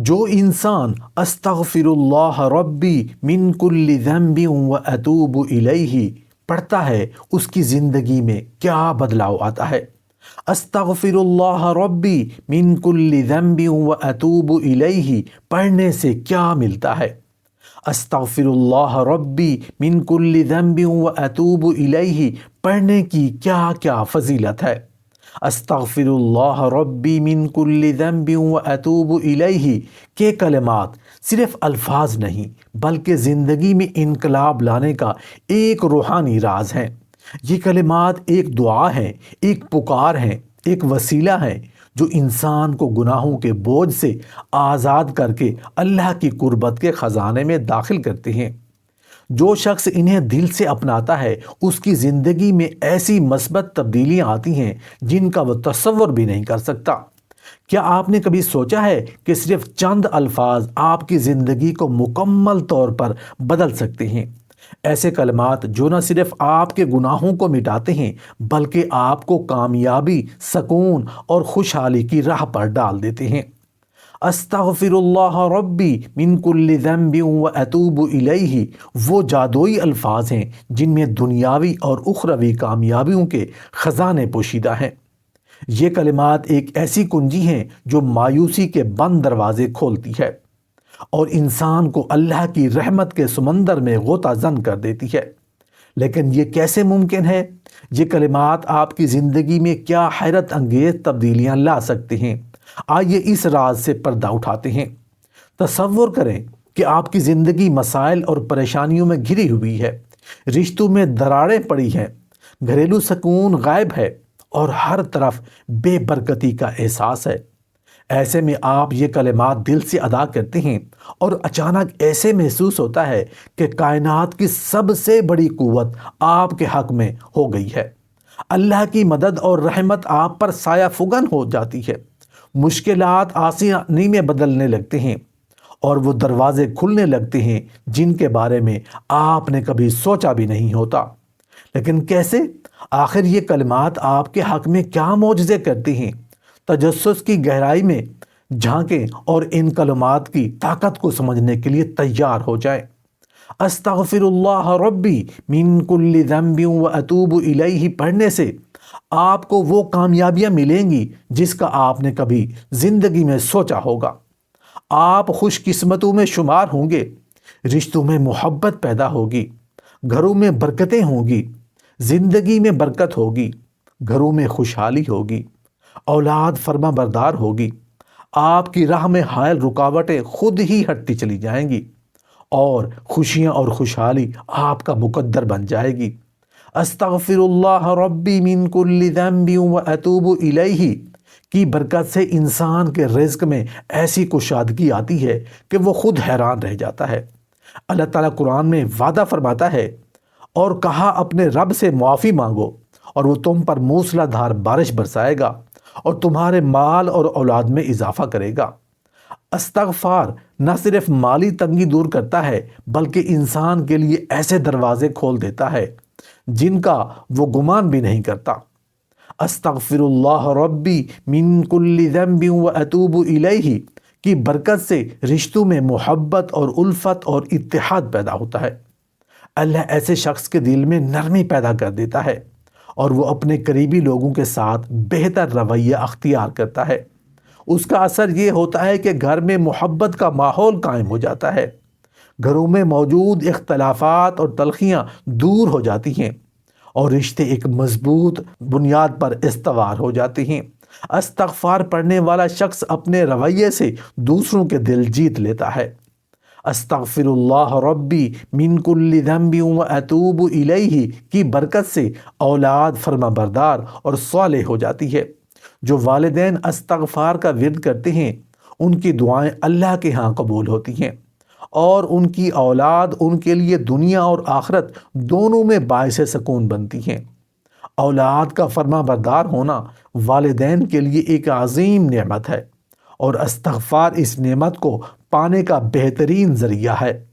جو انسان استغفر اللہ ربی من کل ذنب و اتوب الیہ پڑھتا ہے اس کی زندگی میں کیا بدلاؤ آتا ہے۔ استغفر اللہ ربی من کل ذنب و اتوب الیہ پڑھنے سے کیا ملتا ہے؟ استغفر اللہ ربی من کل ذنب و اتوب الیہ پڑھنے کی کیا کیا فضیلت ہے؟ استغفر اللہ ربی من کل ذنب و اتوب الیہ کے کلمات صرف الفاظ نہیں بلکہ زندگی میں انقلاب لانے کا ایک روحانی راز ہیں۔ یہ کلمات ایک دعا ہیں، ایک پکار ہیں، ایک وسیلہ ہیں جو انسان کو گناہوں کے بوجھ سے آزاد کر کے اللہ کی قربت کے خزانے میں داخل کرتے ہیں۔ جو شخص انہیں دل سے اپناتا ہے اس کی زندگی میں ایسی مثبت تبدیلیاں آتی ہیں جن کا وہ تصور بھی نہیں کر سکتا۔ کیا آپ نے کبھی سوچا ہے کہ صرف چند الفاظ آپ کی زندگی کو مکمل طور پر بدل سکتے ہیں؟ ایسے کلمات جو نہ صرف آپ کے گناہوں کو مٹاتے ہیں بلکہ آپ کو کامیابی، سکون اور خوشحالی کی راہ پر ڈال دیتے ہیں۔ استغفر اللہ ربی من کل ذنب و اتوب الیہ وہ جادوئی الفاظ ہیں جن میں دنیاوی اور اخروی کامیابیوں کے خزانے پوشیدہ ہیں۔ یہ کلمات ایک ایسی کنجی ہیں جو مایوسی کے بند دروازے کھولتی ہے اور انسان کو اللہ کی رحمت کے سمندر میں غوطہ زن کر دیتی ہے۔ لیکن یہ کیسے ممکن ہے؟ یہ کلمات آپ کی زندگی میں کیا حیرت انگیز تبدیلیاں لا سکتے ہیں؟ آئیے اس راز سے پردہ اٹھاتے ہیں۔ تصور کریں کہ آپ کی زندگی مسائل اور پریشانیوں میں گھری ہوئی ہے، رشتوں میں دراڑیں پڑی ہیں، گھریلو سکون غائب ہے اور ہر طرف بے برکتی کا احساس ہے۔ ایسے میں آپ یہ کلمات دل سے ادا کرتے ہیں اور اچانک ایسے محسوس ہوتا ہے کہ کائنات کی سب سے بڑی قوت آپ کے حق میں ہو گئی ہے۔ اللہ کی مدد اور رحمت آپ پر سایہ فگن ہو جاتی ہے، مشکلات آسانی میں بدلنے لگتے ہیں اور وہ دروازے کھلنے لگتے ہیں جن کے بارے میں آپ نے کبھی سوچا بھی نہیں ہوتا۔ لیکن کیسے؟ آخر یہ کلمات آپ کے حق میں کیا معجزے کرتے ہیں؟ تجسس کی گہرائی میں جھانکیں اور ان کلمات کی طاقت کو سمجھنے کے لیے تیار ہو جائیں۔ استغفر اللہ ربی من کل ذنب و اتوب الیہ پڑھنے سے آپ کو وہ کامیابیاں ملیں گی جس کا آپ نے کبھی زندگی میں سوچا ہوگا۔ آپ خوش قسمتوں میں شمار ہوں گے، رشتوں میں محبت پیدا ہوگی، گھروں میں برکتیں ہوں گی، زندگی میں برکت ہوگی، گھروں میں خوشحالی ہوگی، اولاد فرما بردار ہوگی، آپ کی راہ میں حائل رکاوٹیں خود ہی ہٹتی چلی جائیں گی اور خوشیاں اور خوشحالی آپ کا مقدر بن جائے گی۔ استغفر اللہ ربی من کل ذنب و اتوب الیہ کی برکت سے انسان کے رزق میں ایسی کشادگی آتی ہے کہ وہ خود حیران رہ جاتا ہے۔ اللہ تعالیٰ قرآن میں وعدہ فرماتا ہے اور کہا اپنے رب سے معافی مانگو اور وہ تم پر موسلا دھار بارش برسائے گا اور تمہارے مال اور اولاد میں اضافہ کرے گا۔ استغفار نہ صرف مالی تنگی دور کرتا ہے بلکہ انسان کے لیے ایسے دروازے کھول دیتا ہے جن کا وہ گمان بھی نہیں کرتا۔ استغفر اللہ ربی من کل ذنب و اتوب الیہ کی برکت سے رشتوں میں محبت اور الفت اور اتحاد پیدا ہوتا ہے۔ اللہ ایسے شخص کے دل میں نرمی پیدا کر دیتا ہے اور وہ اپنے قریبی لوگوں کے ساتھ بہتر رویہ اختیار کرتا ہے۔ اس کا اثر یہ ہوتا ہے کہ گھر میں محبت کا ماحول قائم ہو جاتا ہے، گھروں میں موجود اختلافات اور تلخیاں دور ہو جاتی ہیں اور رشتے ایک مضبوط بنیاد پر استوار ہو جاتے ہیں۔ استغفار پڑھنے والا شخص اپنے رویے سے دوسروں کے دل جیت لیتا ہے۔ استغفر اللہ ربی من کل ذنب و اتوب الیہ کی برکت سے اولاد فرما بردار اور صالح ہو جاتی ہے۔ جو والدین استغفار کا ورد کرتے ہیں ان کی دعائیں اللہ کے ہاں قبول ہوتی ہیں اور ان کی اولاد ان کے لیے دنیا اور آخرت دونوں میں باعث سکون بنتی ہیں۔ اولاد کا فرما بردار ہونا والدین کے لیے ایک عظیم نعمت ہے اور استغفار اس نعمت کو پانے کا بہترین ذریعہ ہے۔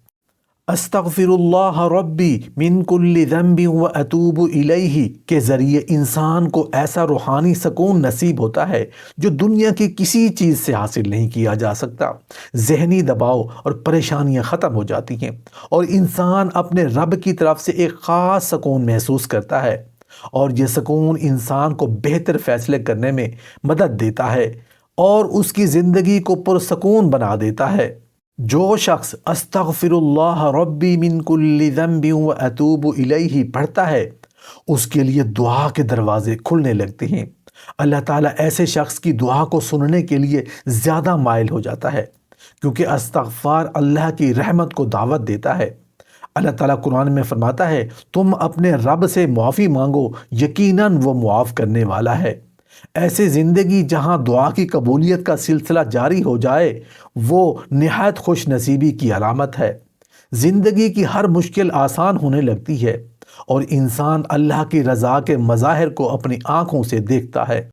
استغفر اللہ ربی من کل ذنب و اتوب الیہ کے ذریعے انسان کو ایسا روحانی سکون نصیب ہوتا ہے جو دنیا کی کسی چیز سے حاصل نہیں کیا جا سکتا۔ ذہنی دباؤ اور پریشانیاں ختم ہو جاتی ہیں اور انسان اپنے رب کی طرف سے ایک خاص سکون محسوس کرتا ہے، اور یہ سکون انسان کو بہتر فیصلے کرنے میں مدد دیتا ہے اور اس کی زندگی کو پرسکون بنا دیتا ہے۔ جو شخص استغفر اللہ ربی من کل ذنب و اتوب الیہ پڑھتا ہے، اس کے لیے دعا کے دروازے کھلنے لگتے ہیں۔ اللہ تعالیٰ ایسے شخص کی دعا کو سننے کے لیے زیادہ مائل ہو جاتا ہے، کیونکہ استغفار اللہ کی رحمت کو دعوت دیتا ہے۔ اللہ تعالیٰ قرآن میں فرماتا ہے، تم اپنے رب سے معافی مانگو، یقیناً وہ معاف کرنے والا ہے۔ ایسے زندگی جہاں دعا کی قبولیت کا سلسلہ جاری ہو جائے، وہ نہایت خوش نصیبی کی علامت ہے۔ زندگی کی ہر مشکل آسان ہونے لگتی ہے اور انسان اللہ کی رضا کے مظاہر کو اپنی آنکھوں سے دیکھتا ہے۔